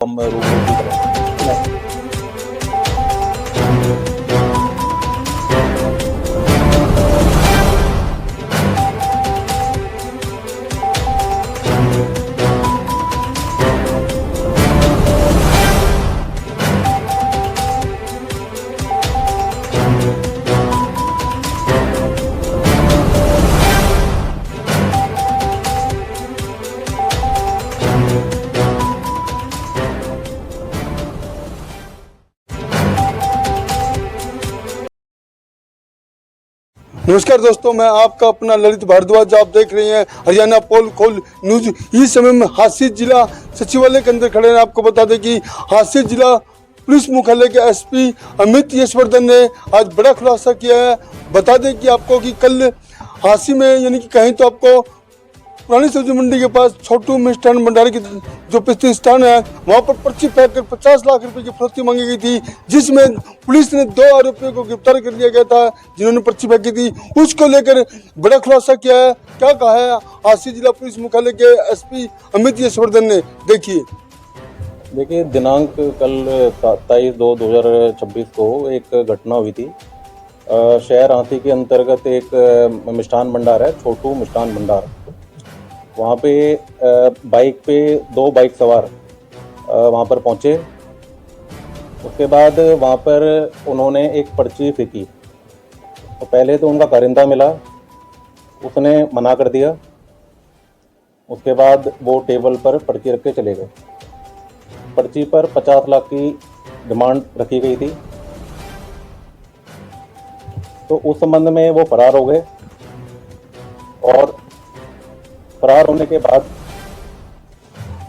हम रूबरू की तरफ। नमस्कार दोस्तों, मैं आपका अपना ललित भारद्वाज। आप देख रहे हैं हरियाणा पोल खोल न्यूज। इस समय में हासिल जिला सचिवालय के अंदर खड़े हैं। आपको बता दें कि हासिल जिला पुलिस मुख्यालय के एसपी अमित यशवर्धन ने आज बड़ा खुलासा किया है। बता दें कि आपको कि कल हासिल में यानी कि कहीं तो आपको पुरानी सब्जी मंडी के पास छोटू मिष्ठान भंडारी की जो प्रतिष्ठान है वहां पर पर्ची फेंक कर 50 लाख रुपए की फिरौती मांगी गई थी, जिसमें पुलिस ने 2 आरोपियों को गिरफ्तार कर लिया गया था जिन्होंने पर्ची फेंकी थी। उसको लेकर बड़ा खुलासा किया है। क्या कहा है हासिल जिला पुलिस मुख्यालय के एसपी अमित यशवर्धन ने, देखिए। दिनांक कल 27/2/2026 को एक घटना हुई थी। शहर हाथी के अंतर्गत एक मिष्ठान भंडार है, छोटू मिष्ठान भंडार। वहाँ पे बाइक पे 2 बाइक सवार वहाँ पर पहुँचे। उसके बाद वहाँ पर उन्होंने एक पर्ची फेंकी। तो पहले तो उनका कारिंदा मिला, उसने मना कर दिया। उसके बाद वो टेबल पर पर्ची रख के चले गए। पर्ची पर 50 लाख की डिमांड रखी गई थी। तो उस संबंध में वो फरार हो गए और फरार होने के बाद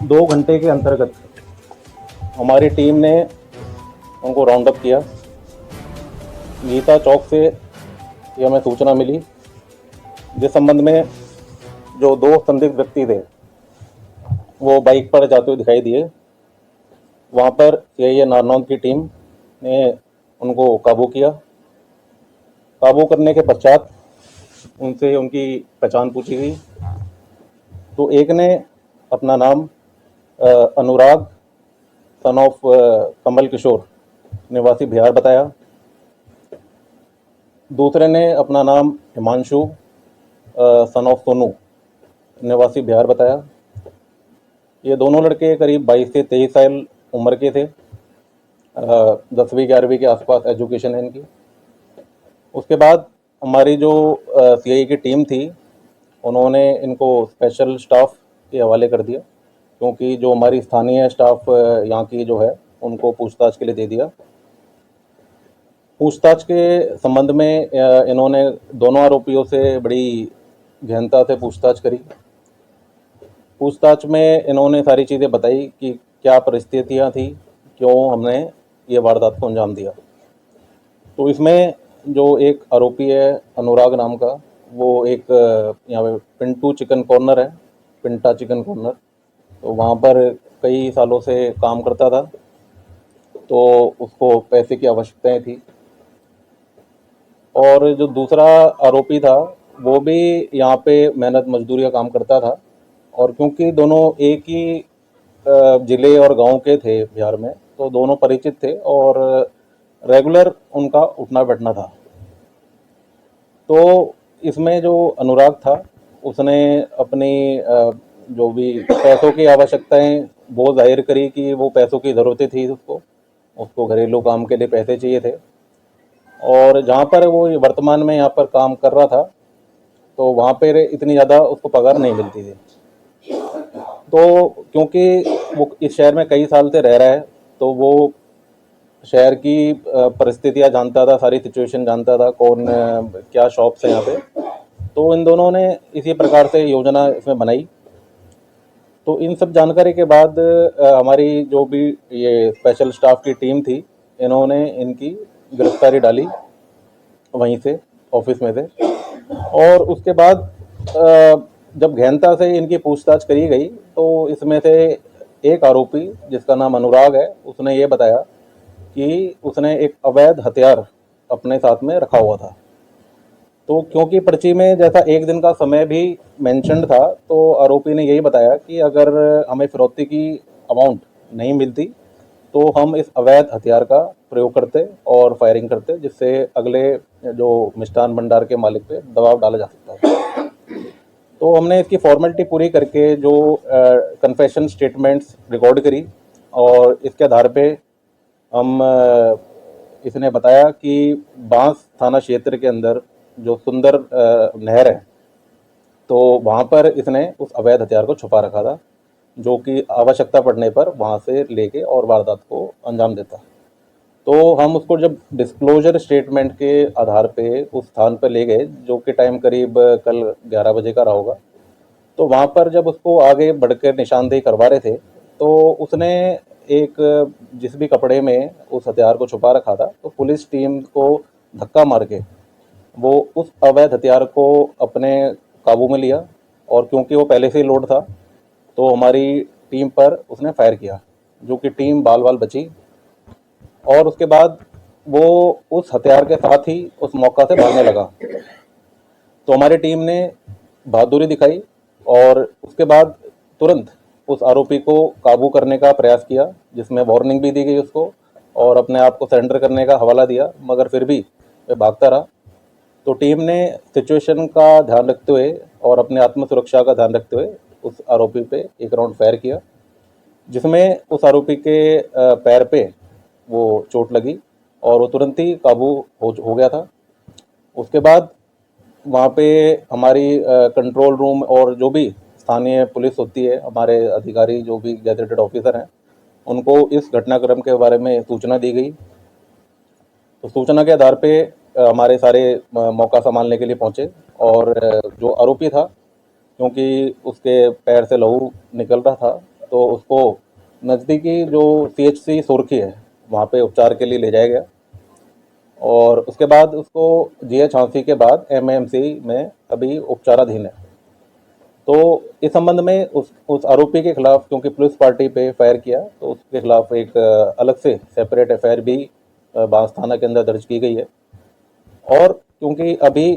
2 घंटे के अंतर्गत हमारी टीम ने उनको राउंड अप किया। गीता चौक से ये हमें सूचना मिली, जिस संबंध में जो 2 संदिग्ध व्यक्ति थे वो बाइक पर जाते हुए दिखाई दिए। वहाँ पर सीआईए नारनौंद की टीम ने उनको काबू किया। काबू करने के पश्चात उनसे उनकी पहचान पूछी गई। तो एक ने अपना नाम अनुराग सन ऑफ कमल किशोर निवासी बिहार बताया। दूसरे ने अपना नाम हिमांशु सन ऑफ सोनू निवासी बिहार बताया। ये दोनों लड़के करीब 22 से 23 साल उम्र के थे। 10वीं 11वीं के आसपास एजुकेशन है इनकी। उसके बाद हमारी जो सीआई की टीम थी उन्होंने इनको स्पेशल स्टाफ के हवाले कर दिया, क्योंकि जो हमारी स्थानीय स्टाफ यहाँ की जो है उनको पूछताछ के लिए दे दिया। पूछताछ के संबंध में इन्होंने दोनों आरोपियों से बड़ी गहनता से पूछताछ करी। पूछताछ में इन्होंने सारी चीज़ें बताई कि क्या परिस्थितियाँ थी, क्यों हमने ये वारदात को अंजाम दिया। तो इसमें जो एक आरोपी है अनुराग नाम का, वो एक यहाँ पे पिंटू चिकन कॉर्नर है, पिंटा चिकन कॉर्नर। तो वहाँ पर कई सालों से काम करता था, तो उसको पैसे की आवश्यकताएं थी। और जो दूसरा आरोपी था वो भी यहाँ पे मेहनत मजदूरी का काम करता था। और क्योंकि दोनों एक ही ज़िले और गांव के थे बिहार में, तो दोनों परिचित थे और रेगुलर उनका उठना बैठना था। तो इसमें जो अनुराग था उसने अपनी जो भी पैसों की आवश्यकताएं वो जाहिर करी कि वो पैसों की ज़रूरतें थी उसको घरेलू काम के लिए पैसे चाहिए थे। और जहाँ पर वो वर्तमान में यहाँ पर काम कर रहा था तो वहाँ पर इतनी ज़्यादा उसको पगार नहीं मिलती थी। तो क्योंकि वो इस शहर में कई साल से रह रहा है, तो वो शहर की परिस्थितियाँ जानता था, सारी सिचुएशन जानता था, कौन क्या शॉप्स है यहाँ पे। तो इन दोनों ने इसी प्रकार से योजना इसमें बनाई। तो इन सब जानकारी के बाद हमारी जो भी ये स्पेशल स्टाफ की टीम थी, इन्होंने इनकी गिरफ्तारी डाली वहीं से, ऑफिस में से। और उसके बाद जब गहनता से इनकी पूछताछ करी गई तो इसमें से एक आरोपी जिसका नाम अनुराग है, उसने ये बताया कि उसने एक अवैध हथियार अपने साथ में रखा हुआ था। तो क्योंकि पर्ची में जैसा 1 दिन का समय भी मेंशन्ड था, तो आरोपी ने यही बताया कि अगर हमें फिरौती की अमाउंट नहीं मिलती तो हम इस अवैध हथियार का प्रयोग करते और फायरिंग करते, जिससे अगले जो मिष्ठान भंडार के मालिक पे दबाव डाला जा सकता है। तो हमने इसकी फॉर्मेलिटी पूरी करके जो कन्फेशन स्टेटमेंट्स रिकॉर्ड करी और इसके आधार पे हम इसने बताया कि बांस थाना क्षेत्र के अंदर जो सुंदर नहर है, तो वहाँ पर इसने उस अवैध हथियार को छुपा रखा था, जो कि आवश्यकता पड़ने पर वहाँ से लेके और वारदात को अंजाम देता। तो हम उसको जब डिस्क्लोजर स्टेटमेंट के आधार पे उस स्थान पर ले गए, जो कि टाइम करीब कल 11 बजे का रहा होगा, तो वहाँ पर जब उसको आगे बढ़कर निशानदेही करवा रहे थे, तो उसने एक जिस भी कपड़े में उस हथियार को छुपा रखा था, तो पुलिस टीम को धक्का मार के वो उस अवैध हथियार को अपने काबू में लिया, और क्योंकि वो पहले से ही लोड था तो हमारी टीम पर उसने फायर किया, जो कि टीम बाल बाल बची। और उसके बाद वो उस हथियार के साथ ही उस मौका से भागने लगा। तो हमारी टीम ने बहादुरी दिखाई और उसके बाद तुरंत उस आरोपी को काबू करने का प्रयास किया, जिसमें वार्निंग भी दी गई उसको और अपने आप को सरेंडर करने का हवाला दिया, मगर फिर भी वह भागता रहा। तो टीम ने सिचुएशन का ध्यान रखते हुए और अपने आत्म सुरक्षा का ध्यान रखते हुए उस आरोपी पे एक राउंड फायर किया, जिसमें उस आरोपी के पैर पे वो चोट लगी और वो तुरंत ही काबू हो गया था। उसके बाद वहाँ पे हमारी कंट्रोल रूम और जो भी स्थानीय पुलिस होती है, हमारे अधिकारी जो भी गैजेटेड ऑफिसर हैं, उनको इस घटनाक्रम के बारे में सूचना दी गई। तो सूचना के आधार पे हमारे सारे मौका संभालने के लिए पहुंचे और जो आरोपी था, क्योंकि उसके पैर से लहू निकल रहा था, तो उसको नज़दीकी जो CHC सुरखी है वहाँ पे उपचार के लिए ले जाया गया और उसके बाद उसको GH झांसी के बाद MAMC में अभी उपचाराधीन है। तो इस संबंध में उस आरोपी के खिलाफ, क्योंकि पुलिस पार्टी पे फायर किया, तो उसके खिलाफ एक अलग से सेपरेट FIR भी बांस थाना के अंदर दर्ज की गई है। और क्योंकि अभी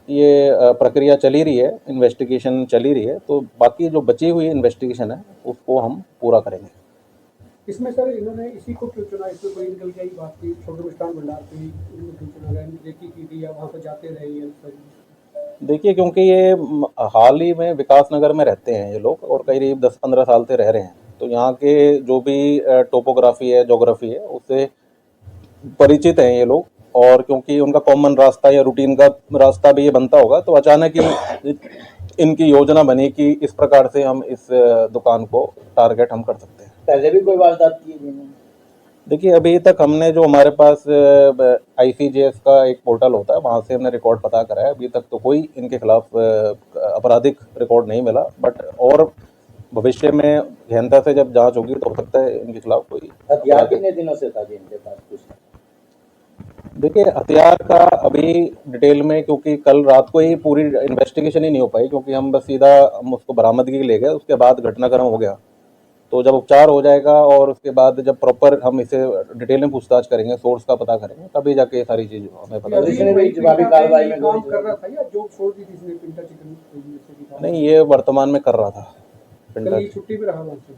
ये प्रक्रिया चली रही है, इन्वेस्टिगेशन चली रही है, तो बाकी जो बची हुई इन्वेस्टिगेशन है उसको हम पूरा करेंगे। इसमें सर इन्होंने इसी को क्यों चुना? इसमें कोई निकल के आई बात थी छोटे मिष्ठान भंडार की, इन्होंने क्यों चुना? रेकी की थी या वहाँ पर जाते रहे ये सर? देखिए, क्योंकि ये हाल ही में विकास नगर में रहते हैं ये लोग और करीब 10-15 साल से रह रहे हैं, तो यहाँ के जो भी टोपोग्राफी है, जोग्राफी है, उससे परिचित हैं ये लोग। और क्योंकि उनका कॉमन रास्ता या रूटीन का रास्ता भी ये बनता होगा, तो अचानक ही इनकी योजना बनी कि इस प्रकार से हम इस दुकान को टारगेट हम कर सकते हैं। पहले भी कोई वारदात की है? देखिए, अभी तक हमने जो हमारे पास ICJS का एक पोर्टल होता है, वहाँ से हमने रिकॉर्ड पता करा है, अभी तक तो कोई इनके खिलाफ आपराधिक रिकॉर्ड नहीं मिला। बट और भविष्य में गहनता से जब जांच होगी तो हो सकता है इनके खिलाफ कोई हथियार कितने दिनों से था जी इनके पास कुछ? देखिए, हथियार का अभी डिटेल में, क्योंकि कल रात को ही पूरी इन्वेस्टिगेशन ही नहीं हो पाई, क्योंकि हम बस सीधा हम उसको बरामदगी के ले गए, उसके बाद घटनाक्रम हो गया। तो जब उपचार हो जाएगा और उसके बाद जब प्रॉपर हम इसे डिटेल में पूछताछ करेंगे, सोर्स का पता करेंगे, तभी जाके ये सारी चीज हमें पता पुलिस लगेगी। ने भी जवाबी कार्रवाई में काम कर रहा था या जॉब छोड़ दी थी इसने पिंटा चिकन? नहीं, ये वर्तमान में कर रहा था पिंटा। कल छुट्टी पे रहा वहाँ से।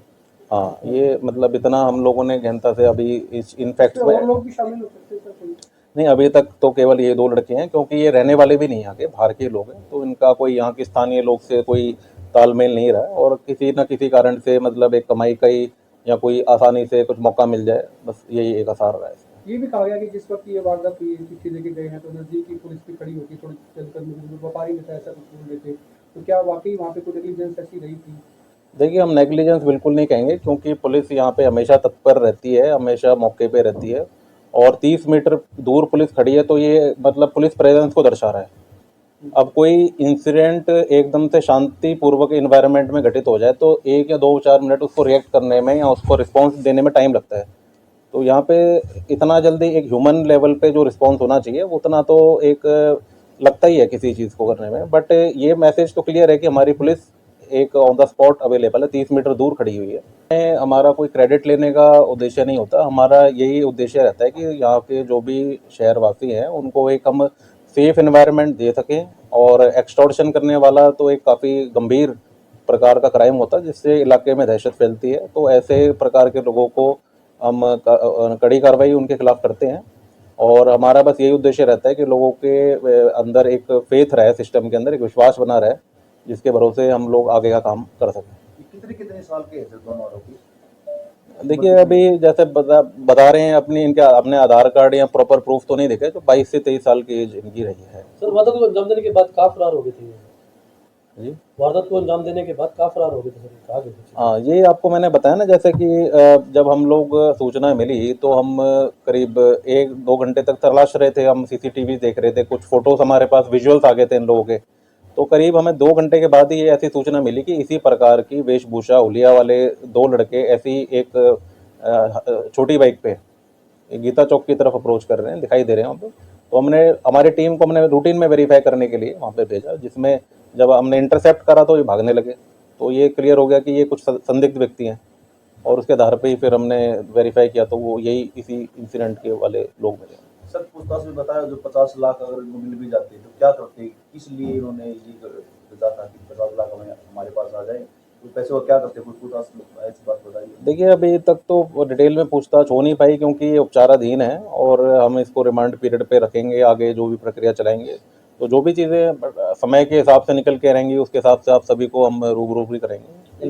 हाँ, ये मतलब इतना हम लोगों ने गहनता से अभी इस इन फैक्ट्स में और लोग भी शामिल हो सकते हैं सर कोई? नहीं, अभी तक तो केवल ये 2 लड़के हैं, क्योंकि ये रहने वाले भी नहीं यहाँ के, बाहर के लोग हैं, तो इनका कोई यहाँ के स्थानीय लोग से कोई तालमेल नहीं रहा है और किसी न किसी कारण से मतलब एक कमाई का ही या कोई आसानी से कुछ मौका मिल जाए, बस यही एक आसार रहा है। ये भी कहा गया कि जिस वक्त ये वारदात हुई, चिट्ठी लेके गए हैं, तो नजदीकी पुलिस भी खड़ी होती, थोड़ी चलकर व्यापारी नेता ऐसा कुछ बोल रहे थे, तो क्या वाकई वहाँ पे कोई नेग्लिजेंस ऐसी रही थी? देखिए, हम नेग्लिजेंस बिल्कुल नहीं कहेंगे, क्योंकि पुलिस यहाँ पे हमेशा तत्पर रहती है, हमेशा मौके पे रहती है और 30 मीटर दूर पुलिस खड़ी है, तो ये मतलब पुलिस प्रेजेंस को दर्शा रहा है। अब कोई इंसिडेंट एकदम से शांतिपूर्वक इन्वायरमेंट में घटित हो जाए तो 1 या 2-4 मिनट उसको रिएक्ट करने में या उसको रिस्पॉन्स देने में टाइम लगता है। तो यहाँ पे इतना जल्दी एक ह्यूमन लेवल पे जो रिस्पॉन्स होना चाहिए उतना तो एक लगता ही है किसी चीज़ को करने में। बट ये मैसेज तो क्लियर है कि हमारी पुलिस एक ऑन द स्पॉट अवेलेबल है, 30 मीटर दूर खड़ी हुई है। हमारा कोई क्रेडिट लेने का उद्देश्य नहीं होता, हमारा यही उद्देश्य रहता है कि यहाँ के जो भी शहरवासी हैं उनको एक हम सेफ एनवायरनमेंट दे सकें। और एक्सटॉर्शन करने वाला तो एक काफ़ी गंभीर प्रकार का क्राइम होता है जिससे इलाके में दहशत फैलती है। तो ऐसे प्रकार के लोगों को हम कड़ी कार्रवाई उनके खिलाफ करते हैं और हमारा बस यही उद्देश्य रहता है कि लोगों के अंदर एक फेथ रहे, सिस्टम के अंदर एक विश्वास बना रहे, जिसके भरोसे हम लोग आगे का काम कर सकें। कितने साल के हैं सर दोनों आरोपी? देखिए अभी जैसे बता रहे हैं अपने आधार कार्ड या प्रॉपर प्रूफ तो नहीं दिखे, तो 22 से 23 साल की एज इनकी रही है। सर वारदात को अंजाम देने के बाद कहाँ फरार हो गए थे? जी वारदात को अंजाम देने के बाद कहाँ फरार हो गए थे सर, कहाँ गए थे? हाँ, ये आपको मैंने बताया ना, जैसे कि जब हम लोग सूचना मिली तो हम करीब 1-2 घंटे तक तलाश रहे थे। हम सीसीटीवी देख रहे थे, कुछ फोटोज हमारे पास विजुअल्स आ गए थे इन लोगों के। तो करीब हमें 2 घंटे के बाद ही ये ऐसी सूचना मिली कि इसी प्रकार की वेशभूषा हुलिया वाले 2 लड़के ऐसी एक छोटी बाइक पे गीता चौक की तरफ अप्रोच कर रहे हैं, दिखाई दे रहे हैं वहाँ पे। तो हमारी टीम को हमने रूटीन में वेरीफाई करने के लिए वहाँ पे भेजा, जिसमें जब हमने इंटरसेप्ट करा तो ये भागने लगे। तो ये क्लियर हो गया कि ये कुछ संदिग्ध व्यक्ति हैं और उसके आधार पे ही फिर हमने वेरीफाई किया तो वो यही इसी इंसिडेंट के वाले लोग मिले। सर पूछताछ में बताया जो 50 लाख अगर इनको मिल भी जाते तो क्या करते, किस लिए इन्होंने ये भेजा था कि 50 लाख हमारे पास आ जाए, तो पैसे वो क्या करते, कुछ पूछताछ ऐसी बात बताइए। देखिए अभी तक तो डिटेल में पूछताछ हो नहीं पाई क्योंकि ये उपचाराधीन है और हम इसको रिमांड पीरियड पे रखेंगे, आगे जो भी प्रक्रिया चलाएंगे। तो जो भी चीज़ें समय के हिसाब से निकल के रहेंगी उसके हिसाब से आप सभी को हम रूबरू भी करेंगे।